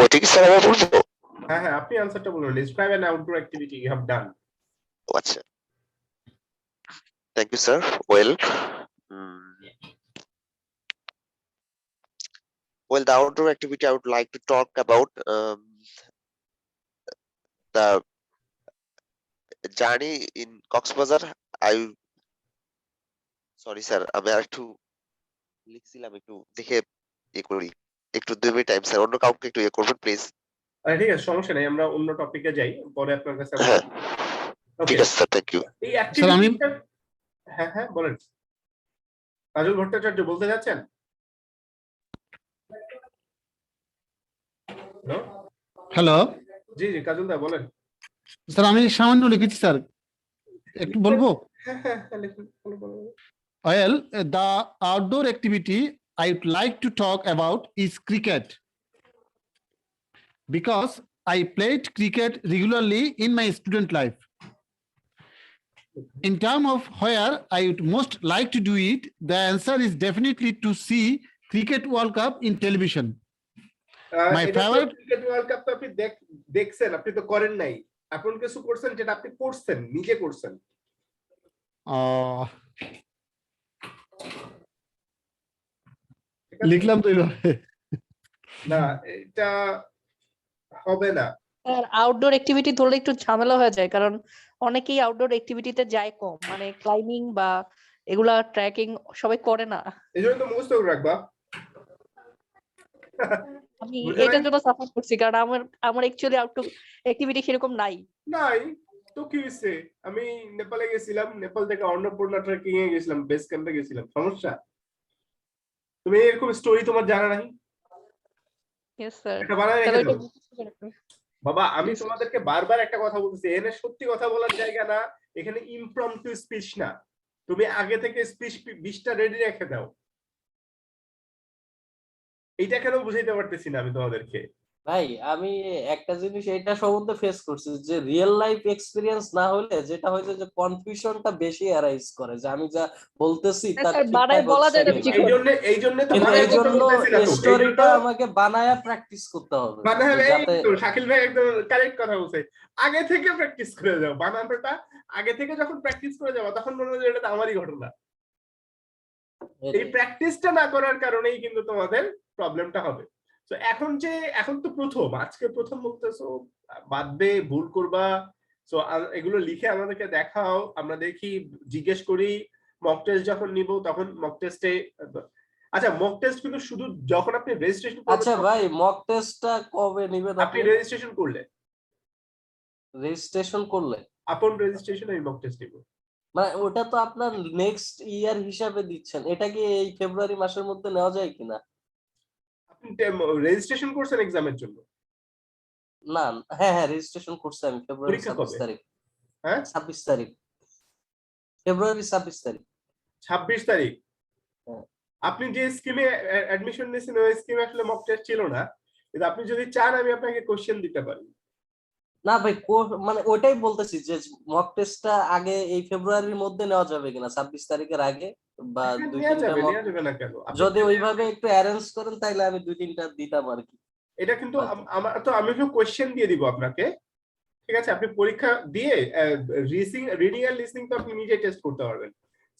L: ওটা কি sir আবার বলবো?
A: হ্যাঁ হ্যাঁ, আপনি আনসারটা বলুন। Describe an outdoor activity you have done.
L: আচ্ছা, thank you, sir. Well, the outdoor activity I would like to talk about, the journey in Coxbazar. Sorry, sir, আমি আর একটু লিখছিলাম, একটু দেখে ইয়ে করি, একটু 2 মিনিট টাইম স্যার, অন্য কাউকে একটু ইয়ে করবেন প্লিজ।
A: ঠিক আছে, সমস্যা নেই, আমরা অন্য টপিকে যাই, পরে আপনার কাছে।
L: ঠিক আছে স্যার, থ্যাংক ইউ।
A: এই অ্যাক্টিভিটিটা, হ্যাঁ হ্যাঁ বলেন। কাজল ভট্টাচার্য বলতে যাচ্ছেন?
M: হ্যালো,
A: জি জি কাজল দা বলেন।
M: স্যার আমি সামান্য লিখেছি স্যার, একটু বলবো? Well, the outdoor activity I would like to talk about is cricket, because I played cricket regularly in my student life. In terms of where I would most like to do it, the answer is definitely to see Cricket World Cup in television. My favorite
A: cricket world cup তো আপনি দেখছেন, আপনি তো করেন নাই। আপনি কিছু করছেন যেটা আপনি করছেন, নিজে করছেন।
M: লিখলাম তো এইভাবে।
A: না, এটা হবে না।
J: আর আউটডোর অ্যাক্টিভিটি ধরলে একটু ঝামেলা হয়ে যায়, কারণ অনেকেই আউটডোর অ্যাক্টিভিটিতে যায় কম, মানে ক্লাইম্বিং বা এগুলা ট্রেকিং সবাই করে না।
A: এইজন্য তো মুখস্থ করে রাখবা।
J: আমি এটার জন্য সাপোর্ট করছি, কারণ আমার অ্যাকচুয়ালি আউটডোর অ্যাক্টিভিটি সেরকম নাই।
A: তো কি হয়েছে, আমি নেপালে গেছিলাম, নেপাল থেকে অন্নপূর্ণা ট্রেকিং এ গেছিলাম, বেস ক্যাম্পে গেছিলাম, সমস্যা? তুমি এরকম স্টোরি তোমার জানা নাই?
J: Yes, sir.
A: একটা বানায়
J: তাহলে
A: রেখে
J: ওইটা
A: দাও।
J: মুখস্থ করে রাখো।
A: বাবা আমি
J: Yes, sir.
A: তোমাদেরকে বারবার একটা কথা বলতেছি, এখানে সত্যি কথা বলার জায়গা না, এখানে ইমপ্রম্পটু স্পিচ না। তুমি আগে থেকে স্পিচ 20টা রেডি রেখে দাও। এইটা কেন বুঝাইতে পারতেছি না আমি তোমাদেরকে?
N: ভাই আমি একটা জিনিস এটা সম্বন্ধে ফেস করছি যে রিয়েল লাইফ এক্সপিরিয়েন্স না হলে যেটা হয়েছে যে কনফিউশনটা বেশি অ্যারাইজ করে, যে আমি যা বলতেছি
J: হ্যাঁ,
N: তা
J: স্যার,
N: ঠিকঠাক
J: বানায় বলা
N: হচ্ছে
J: যায় না
N: কিনা।
J: ঠিক
A: এই জন্য তো
N: কিন্তু
A: বানায়
N: এই
A: বলতে
N: জন্য
A: বলতেছি না তো, এই জন্য
N: স্টোরিটা আমাকে বানায়া প্র্যাকটিস করতে হবে,
A: বানায়,
N: যে
A: এই
N: যাতে
A: তো শাকিল ভাই একদম কারেক্ট কথা বলছে। আগে থেকে প্র্যাকটিস করে যাও বানানোটা, আগে থেকে যখন প্র্যাকটিস করে যাবো তখন মনে হয় যে এটা তো আমারই ঘটনা। এই প্র্যাকটিসটা না করার কারণেই কিন্তু তোমাদের প্রবলেমটা হবে। তো এখন তো প্রথম, আজকে প্রথম বলতেছো, বাদবে ভুল করবা। তো এগুলো লিখে আমাদেরকে দেখাও, আমরা দেখি, জিজ্ঞেস করি। মক টেস্ট যখন নিব তখন মক টেস্টে, আচ্ছা মক টেস্ট কিন্তু শুধু যখন আপনি রেজিস্ট্রেশন করবেন।
N: আচ্ছা ভাই মক টেস্টটা কবে নেবেন
A: আপনি
N: আপনি?
A: রেজিস্ট্রেশন করলে,
N: রেজিস্ট্রেশন করলে
A: আপন রেজিস্ট্রেশন আমি মক টেস্ট নিব।
N: মানে ওটা তো আপনার নেক্সট ইয়ার হিসাবে দিচ্ছেন, এটা কি এই ফেব্রুয়ারি মাসের মধ্যে নেওয়া যায় কিনা?
A: আপনি রেজিস্ট্রেশন করছেন এক্সামের জন্য?
N: না হ্যাঁ হ্যাঁ রেজিস্ট্রেশন করছি আমি ফেব্রুয়ারি
A: পরীক্ষা
N: 26
A: কবে?
N: তারিখ।
A: হ্যাঁ
N: 26 তারিখ, ফেব্রুয়ারি 26 তারিখ।
A: 26 তারিখ।
N: হ্যাঁ।
A: আপনি যে স্কিমে অ্যাডমিশন নিয়েছেন ওই স্কিমে আসলে মক টেস্ট ছিল না, কিন্তু আপনি যদি চান আমি আপনাকে কোশ্চেন দিতে পারি।
N: না ভাই মানে ওইটাই বলতেছি যে মক টেস্টটা আগে এই ফেব্রুয়ারির মধ্যে নেওয়া যাবে কিনা, 26 তারিখের আগে বা
A: হ্যাঁ,
N: দুই
A: নেওয়া
N: তিনটা
A: যাবে,
N: মক
A: নেওয়া যাবে না কেন? আপনি
N: যদি ওইভাবে একটু অ্যারেঞ্জ করেন তাহলে আমি দুই তিনটা দিতাম আর কি।
A: এটা কিন্তু
N: হয়তো।
A: আমি একটু কোশ্চেন দিয়ে দিব আপনাকে, ঠিক আছে? আপনি পরীক্ষা দিয়ে রিডিং আর লিসনিং তো আপনি নিজে টেস্ট করতে পারবেন।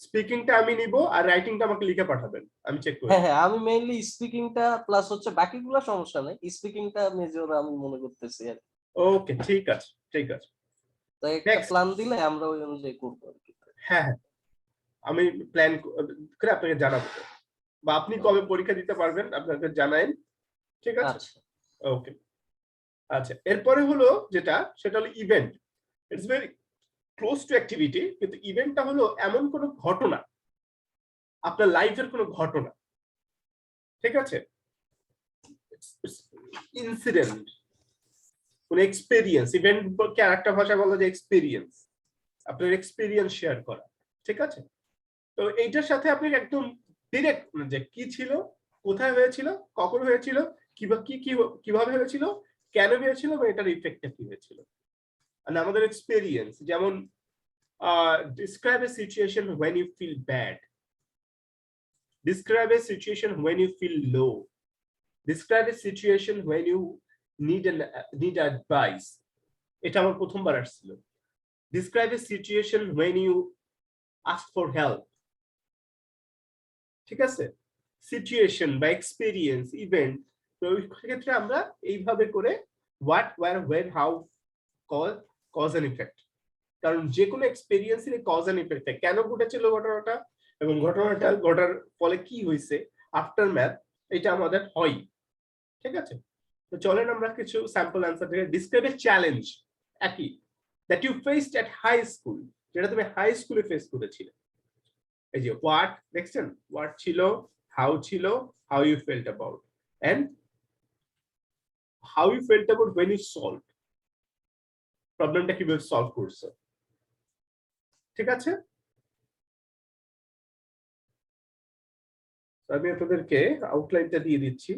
A: স্পিকিংটা আমি নিব আর রাইটিংটা আমাকে লিখে পাঠাবেন, আমি চেক করব।
N: হ্যাঁ হ্যাঁ আমি মেইনলি স্পিকিংটা প্লাস হচ্ছে বাকিগুলো সমস্যা নেই, স্পিকিংটা মেজর আমি মনে করতেছি আর কি।
A: ওকে ঠিক আছে, ঠিক আছে।
N: তো একটা প্ল্যান দিলে আমরা ওই অনুযায়ী করবো আর কি।
A: হ্যাঁ হ্যাঁ, আমি প্ল্যান করে আপনাকে জানাবো, বা আপনি কবে পরীক্ষা দিতে পারবেন আপনাকে জানাইন, ঠিক আছে?
N: আচ্ছা
A: ওকে। আচ্ছা এরপরে হলো যেটা, সেটা হলো event. It's very close two activity, কিন্তু ইভেন্টটা হলো এমন কোনো ঘটনা, আপনার লাইফের কোনো ঘটনা, ঠিক আছে? ইনসিডেন্ট, কোন এক্সপেরিয়েন্স। ইভেন্ট বলতে আরেকটা ভাষা বলা যায় এক্সপেরিয়েন্স, আপনার এক্সপেরিয়েন্স শেয়ার করা, ঠিক আছে? তো এইটার সাথে আপনি একদম ডিরেক্ট যে কি ছিল, কোথায় হয়েছিল, কখন হয়েছিল, কিভাবে হয়েছিল, কেন হয়েছিল বা এটার ইফেক্টটা কি হয়েছিল। আর আমাদের এক্সপেরিয়েন্স, যেমন describe a situation when you feel bad, describe a situation when you feel low, describe a situation when you need advice. এটা আমার প্রথমবার আসছিল। describe a situation when you ask for help, ঠিক আছে? সিচুয়েশন বা experience, event, তো ওই ক্ষেত্রে আমরা এইভাবে করে what, where, when, how, cause and effect. কারণ যে কোনো এক্সপেরিয়েন্সের কজ এন্ড ইফেক্ট থাকে, কেন ঘটেছিল ঘটনাটা এবং ঘটনাটা ঘটার ফলে কি হয়েছে, আফটার ম্যাথ, এটা আমাদের হয়, ঠিক আছে? তো চলেন আমরা কিছু স্যাম্পল অ্যান্সার থেকে। ডিসক্রাইব এ চ্যালেঞ্জ, একই, that you faced at high school, যেটা তুমি হাই স্কুলে ফেস করেছিলে। এই যে হোয়াট দেখছেন, হোয়াট ছিল, হাউ ছিল, how you felt about, and how you felt about when you solved, প্রবলেমটা কিভাবে সলভ করছো, ঠিক আছে? আমি আপনাদেরকে আউটলাইনটা দিয়ে দিচ্ছি।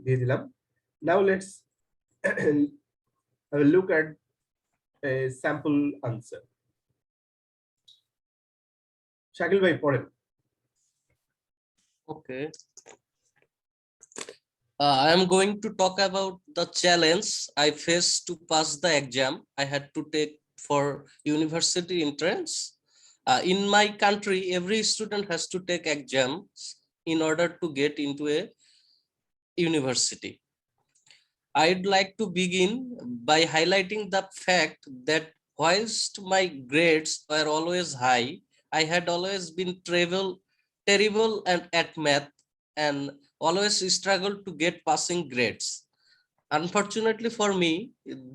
A: দিয়ে দিলাম। Now let's have a look at a sample answer. Shakil ভাই পড়েন।
N: Okay. I am going to talk about the challenge I faced to pass the exam I had to take for university entrance. In my country, every student has to take exams in order to get into a university. I'd like to begin by highlighting the fact that whilst my grades were always high, I had always been terrible and at math and always struggled to get passing grades. Unfortunately for me,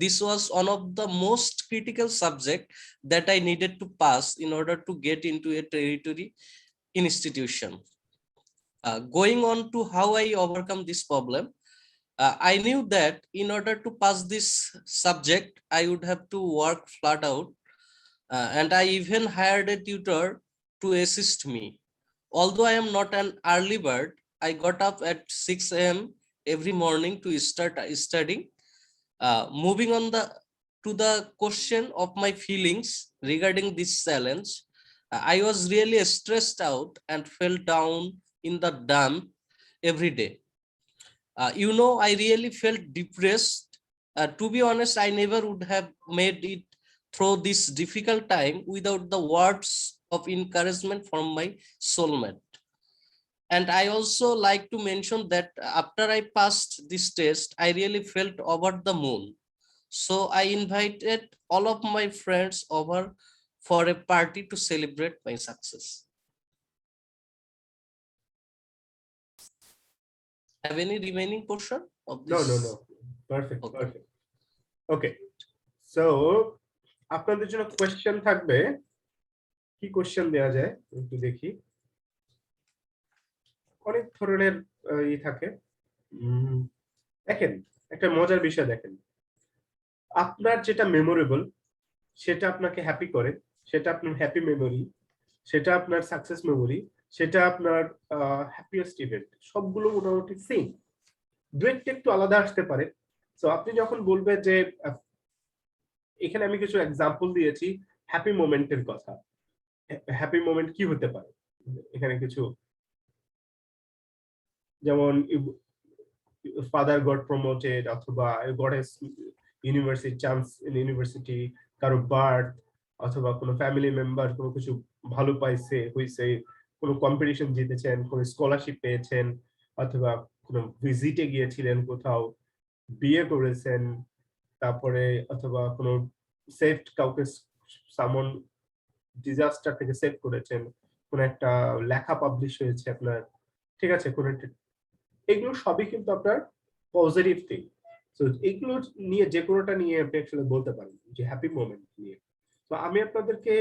N: this was one of the most critical subject that I needed to pass in order to get into a territory institution. Going on to how I overcome this problem, I knew that in order to pass this subject, I would have to work flat out, and I even hired a tutor to assist me. Although I am not an early bird, I got up at 6 a.m. every morning to start studying. Moving on to the question of my feelings regarding this challenge, I was really stressed out and fell down in the dump every day. I really felt depressed. To be honest, I never would have made it through this difficult time without the words of encouragement from my soulmate. And I also like to mention that after I passed this test, I really felt over the moon. So I invited all of my friends over for a party to celebrate my success. Have any remaining portion of this?
A: No. Perfect, perfect. Okay. So, আপনাদের জন্য question থাকবে, কি question দেয়া যায় একটু দেখি। অনেক ধরনের থাকে। দেখেন, একটা মজার বিষয় দেখেন। আপনার যেটা মেমোরেবল সেটা আপনাকে হ্যাপি করে, সেটা আপনার হ্যাপি মেমোরি, সেটা আপনার সাকসেস মেমোরি, সেটা আপনার হ্যাপিয়েস্ট ইভেন্ট, সবগুলো মোটামুটি সেম। দু একটা একটু আলাদা আসতে পারে। সো আপনি যখন বলবেন যে এখানে আমি কিছু এক্সাম্পল দিয়েছি হ্যাপি মোমেন্টের কথা। হ্যাপি মোমেন্ট কি হতে পারে? এখানে কিছু যেমন ফাদার গট প্রমোটেড, অথবা got a university chance in university, কারো বার্থ, অথবা কোনো ফ্যামিলি মেম্বার কোনো কিছু ভালো পাইছে হইছে, কোনো কম্পিটিশন জিতেছেন, কোনো স্কলারশিপ পেয়েছেন, অথবা কোনো ভিজিটে গিয়েছিলেন কোথাও, বিয়ে করেছেন, তারপরে অথবা কোনো সেফ কাউকে সামন ডিজাস্টার থেকে সেভ করেছেন, কোন একটা লেখা পাবলিশ হয়েছে আপনার, ঠিক আছে, কোন একটা, এগুলো সবই কিন্তু আপনার পজিটিভ থিং। সো এগুলো নিয়ে যে কোনোটা নিয়ে আপনি অ্যাকচুয়ালি বলতে পারেন যে হ্যাপি মোমেন্ট নিয়ে। তো আমি আপনাদেরকে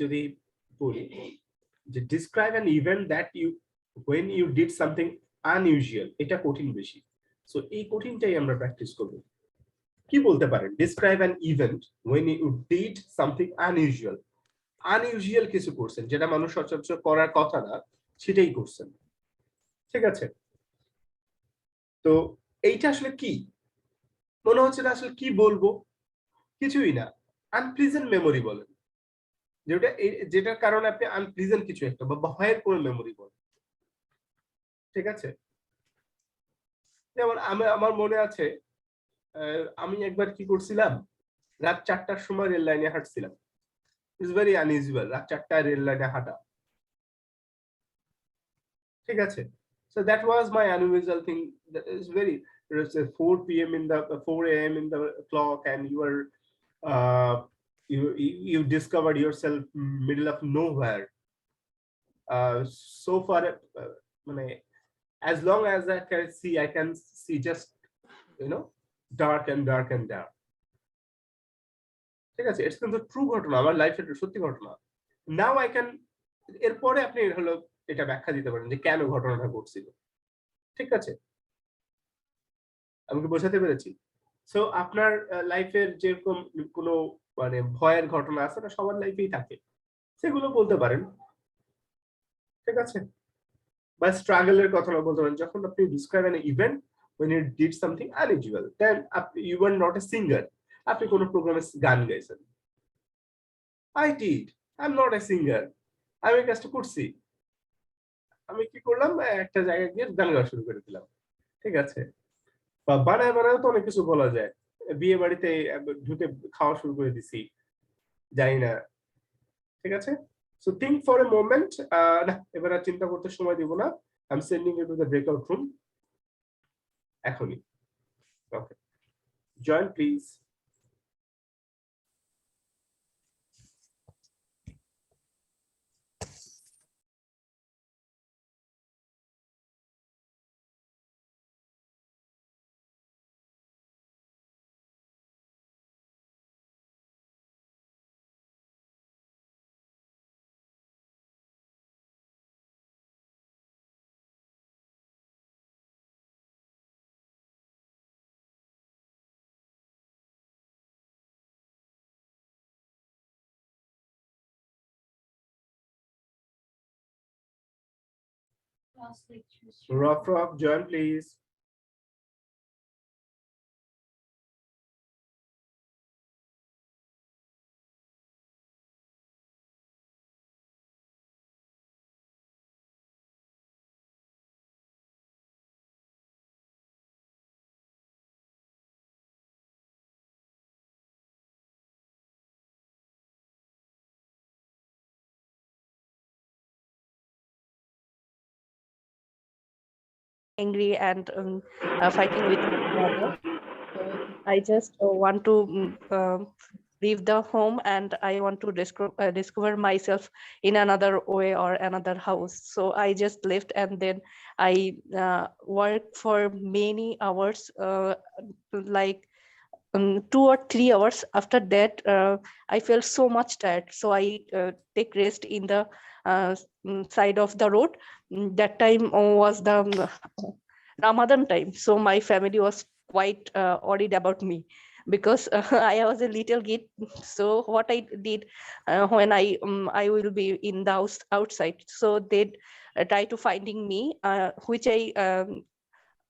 A: যদি বলি যে describe an event that you when you did something unusual, এটা কঠিন বেশি। সো এই কঠিনটাই আমরা প্র্যাকটিস করব। কি বলতে পারেন? Describe an event when you did something unusual, unusual কিছু করছেন যেটা মানুষ সচরাচর করার কথা না, সেটাই করছেন, ঠিক আছে? তো এইটা আসলে কি মনে হচ্ছে না, আসলে কি বলবো, কিছুই না, আনপ্লিজেন্ট মেমোরি বলেন, যেটার কারণে আপনি আনপ্লিজেন্ট কিছু একটা বা ভয়ের কোনো মেমোরি বলেন, ঠিক আছে? যেমন আমার মনে আছে আমি একবার কি করছিলাম, রাত 4টার সময় রেল লাইনে হাঁটছিলাম। ইটস ভেরি আনইউজুয়াল রাত 4টায় রেল লাইনে হাঁটা, ঠিক আছে? So that was my unusual thing. That is very, it's 4 p.m. in the 4 a.m. in the clock, and you discovered yourself middle of nowhere. So far, as long as I can see just dark and dark and dark. ঠিক আছে, এটা কিন্তু true ঘটনা, আমার লাইফের সত্যি ঘটনা। Now I can, এরপরে আপনি হলো এটা ব্যাখ্যা দিতে পারেন যে কেন ঘটনাটা ঘটছিল, ঠিক আছে? আমি কি বোঝাতে পেরেছি? সো আপনার লাইফের যেরকম কোনো ভয়ের ঘটনা আছে না, সবার লাইফেই থাকে, সেগুলো বলতে পারেন, ঠিক আছে? বা স্ট্রাগলের কথা বলতে পারেন। যখন আপনি describe an event when you did something unusual, then you were not a singer, আপনি কোনো প্রোগ্রামে গান গাইছেন। I did, I'm not a singer, আমি কাজটা করছি, আমি কি করলাম, একটা জায়গায় গিয়ে গান গাওয়া শুরু করে দিলাম, ঠিক আছে? বা বানায় বানায় তো অনেক কিছু বলা যায়, বিয়ে বাড়িতে ঢুকে খাওয়া শুরু করে দিছি, জানি না, ঠিক আছে? So think for a moment. না, এবার আর চিন্তা করতে সময় দিব না, I am sending you to the breakout room এখনই। Okay, join please. Rough, join please.
J: Angry and fighting with my mother. So I just want to leave the home and I want to discover myself in another way or another house. So I just left and then I worked for many hours, like 2 or 3 hours. After that, I felt so much tired. So I take rest in the side of the road. That time was the Ramadan time. So my family was quite worried about me because I was a little kid. So what I did when I will be in the outside, so they try to finding me, which I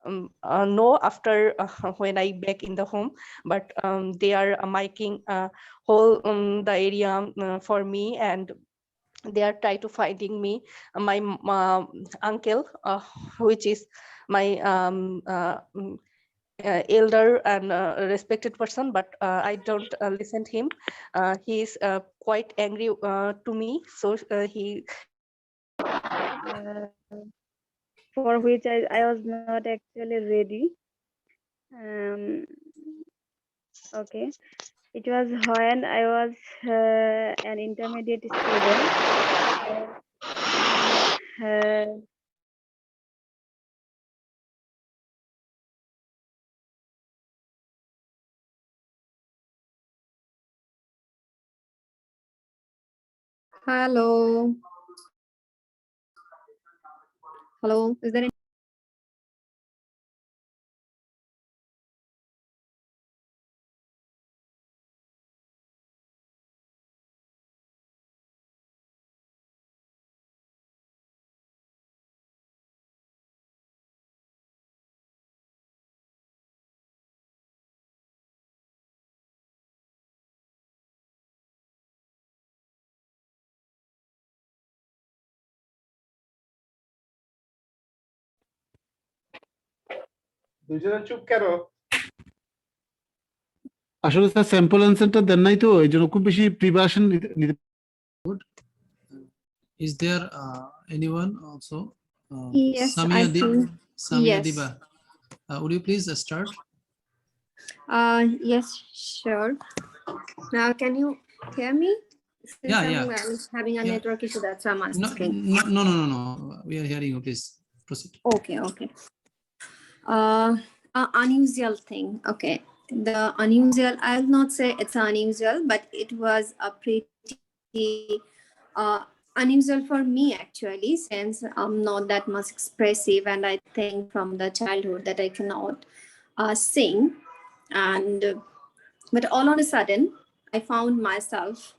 J: know after when I back in the home, but they are making whole the area for me, and they are trying to finding me my uncle, which is my elder and respected person, but I don't listen to him. He is quite angry to me, so he
O: For which I was not actually ready. Um, okay. It was when I was an intermediate student. Uh,
P: Hello. Hello. Is there any?
A: দুজনে চুপ কেন?
M: আসলে sir sample অ্যান্সারটা দেন নাই তো এই জন্য খুব বেশি প্রিপারেশন নিতে
I: Is there anyone also?
P: Yes, I
I: Samia
P: think.
I: Samia
P: Yes.
I: Diba. Would you please start?
P: Yes, sure. Now, can you hear me? Since
I: Yeah,
P: I'm
I: yeah.
P: having a
I: Yeah.
P: network issue, that's why I'm
I: No,
P: asking.
I: no. We are hearing you. Please proceed.
P: Okay. Unusual thing. Okay. The unusual, I'll not say it's unusual, but it was a pretty unusual for me actually, since I'm not that much expressive, and I think from the childhood that I cannot sing. And but all on a sudden, I found myself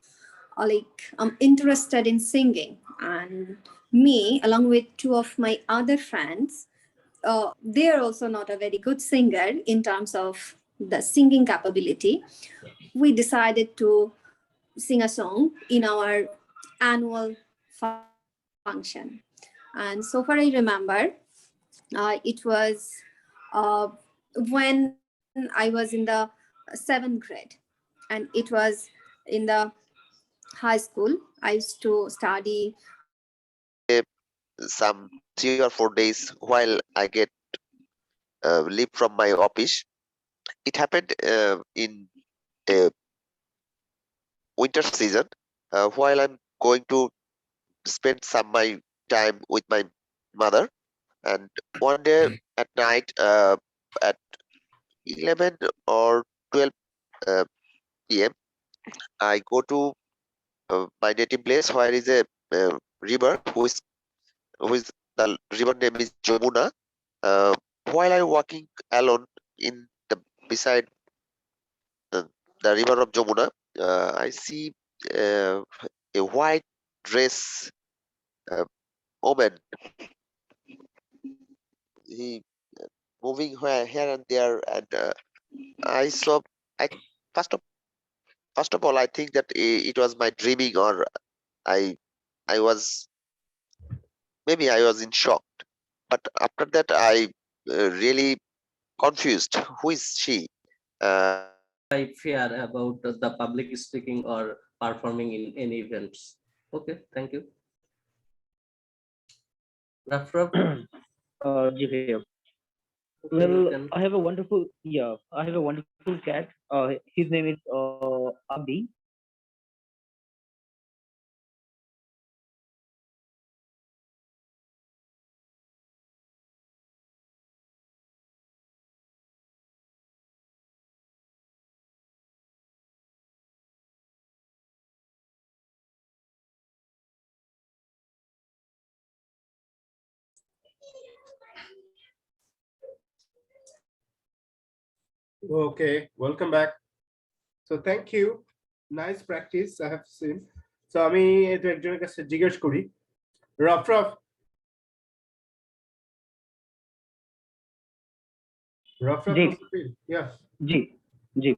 P: interested in singing, and me along with two of my other friends, they are also not a very good singer in terms of the singing capability. We decided to sing a song in our annual function. And so far I remember, it was when I was in the 7th grade, and it was in the high school. I used to study
L: some 3 or 4 days while I get leave from my office. It happened in a winter season while I'm going to spend some my time with my mother. And one day at night, at 11 or 12 p.m., I go to my native place where is a river, who is the river name is Jamuna. Uh, while I'm walking alone in the beside the river of Jamuna, I see uh, a white dress woman he moving here and there, and I saw. I first of all, I think that it was my dreaming, or I was maybe I was in shock. But after that, I really confused. Who is she? I fear about the public speaking or performing in any events. Okay, thank you. Rafraf,
Q: जी भैया
L: okay, you
Q: well
L: can.
Q: I have a wonderful I have a wonderful cat his name is Abdi.
A: Okay, welcome back. So thank you. Nice practice I have seen. So আমি এই তো একজনের কাছে জিজ্ঞেস করি রফরফ
Q: जी
A: Mustafiz yeah
Q: ji ji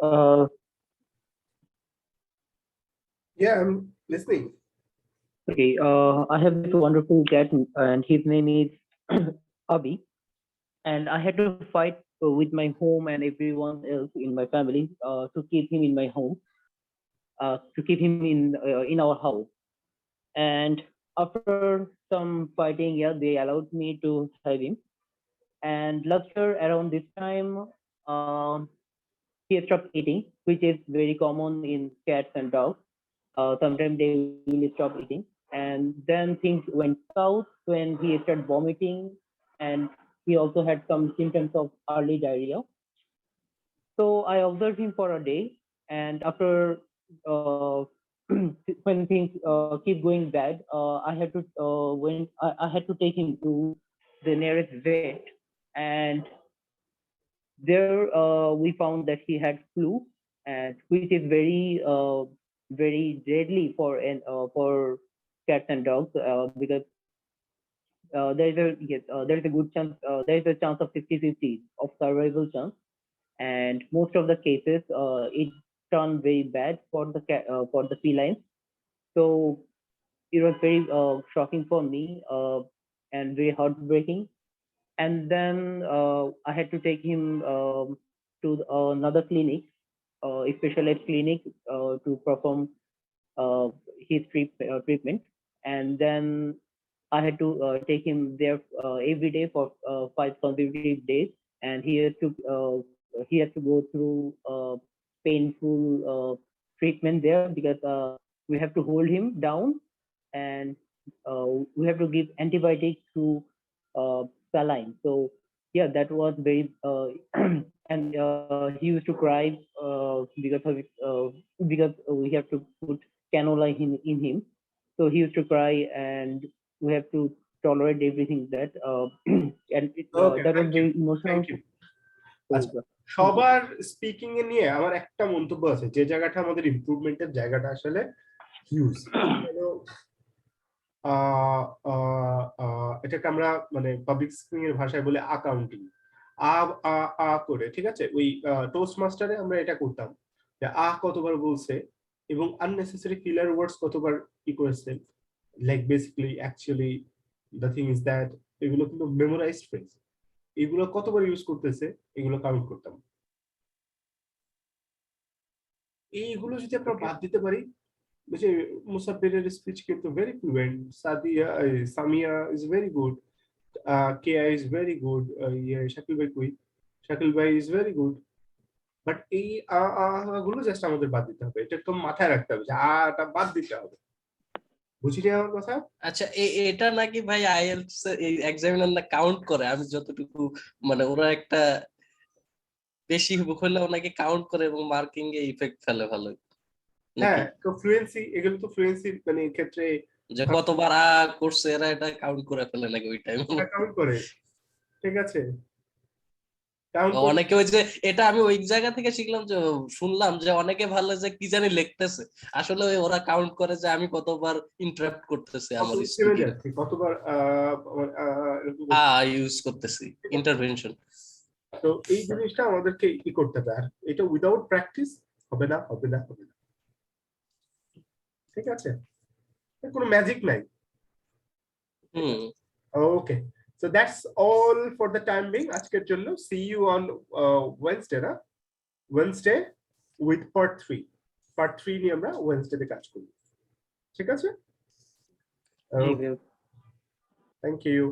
Q: uh,
A: yeah I'm listening.
Q: okay I have this wonderful cat and his name is Abhi, and I had to fight with my home and everyone else in my family to keep him in my home, to keep him in our house. And after some fighting, yeah, they allowed me to have him. And last year around this time, he stopped eating, which is very common in cats and dogs. Sometimes they will stop eating, and then things went south when he started vomiting, and he also had some symptoms of early diarrhea. So I observed him for a day, and after when things keep going bad, I had to I had to take him to the nearest vet, and there we found that he had flu, and which is very deadly for cats and dogs because there is a yes, there is a good chance there is a chance of 50-50 of survival chance, and most of the cases it turned very bad for the for the felines. So it was very shocking for me and very heartbreaking. And then I had to take him to another clinic, a specialized clinic, to perform his treatment. And then I had to take him there every day for 5 consecutive days, and he has to go through painful treatment there because we have to hold him down, and we have to give antibiotics through saline. So yeah, that was very and he used to cry because of it, because we have to put cannula in him. So he used to cry, and we have to tolerate everything that and
A: Okay,
Q: that was
A: thank you.
Q: very emotional.
A: Thank you. আচ্ছা সবার speaking এ নিয়ে আমার একটা মন্তব্য আছে, যে জায়গাটা আমাদের ইমপ্রুভমেন্টের জায়গাটা আসলে হিউজ। এটাকে আমরা মানে পাবলিক স্পিকিং এর ভাষায় বলে অ্যাকাউন্টিং, করে, ঠিক আছে? ওই টোস্ট মাস্টারে আমরা এটা করতাম যে কতবার বলছে এবং আননেসেসারি ফিলার ওয়ার্ডস কতবার ই করেছে, like basically actually the thing is that, এগুলো কিন্তু মেমোরাইজড ফ্রেজ, এগুলো কতবার ইউজ করতেছে এগুলো কাউন্ট করতাম। এইগুলো যদি আমরা বাদ দিতে পারি, যে মুসাফিরের স্পিচ কিন্তু very fluent, Samia is very good, Keya is very good, Shakil ভাই ইজ ভেরি গুড, বাট এই গুলো জাস্ট আমাদের বাদ দিতে হবে, এটা একদম মাথায় রাখতে হবে যে আটা বাদ দিতে হবে। বুঝলি আমার কথা?
N: আচ্ছা, এটা নাকি ভাই আইএলটিএস এক্সামিনার না কাউন্ট করে, আমি যতটুকু মানে ওরা একটা বেশি হলেও নাকি কাউন্ট করে এবং মার্কিং এ ইফেক্ট ফেলে ভালো।
A: হ্যাঁ, তো ফ্লুয়েন্সি, এগুলো তো ফ্লুয়েন্সি মানে ক্ষেত্রে
N: যে কতবার করছে এরা এটা কাউন্ট করে ফেলে নাকি ওই টাইম
A: কাউন্ট করে, ঠিক আছে? কাউন্ট
N: অনেকে ওই যে এটা আমি ওই জায়গা থেকে শিখলাম, যে শুনলাম যে অনেকে ভালো যে কি জানি লিখতেছে, আসলে ওরা কাউন্ট করে যে আমি কতবার ইন্টারাপ্ট করতেছে আমার স্পিকিং
A: কতবার
N: ইউজ করতেছি, ইন্টারভেনশন।
A: তো এই জিনিসটা আমাদেরকে কি করতে হবে, আর এটা উইদাউট প্র্যাকটিস হবে না। ঠিক আছে, কোনো ম্যাজিক নাই। ওকে, so that's all for the time being আজকের জন্য। see you on Wednesday, না Wednesday with part 3 নিয়ে আমরা Wednesday তে কাজ করব। ঠিক আছে, থ্যাংক ইউ।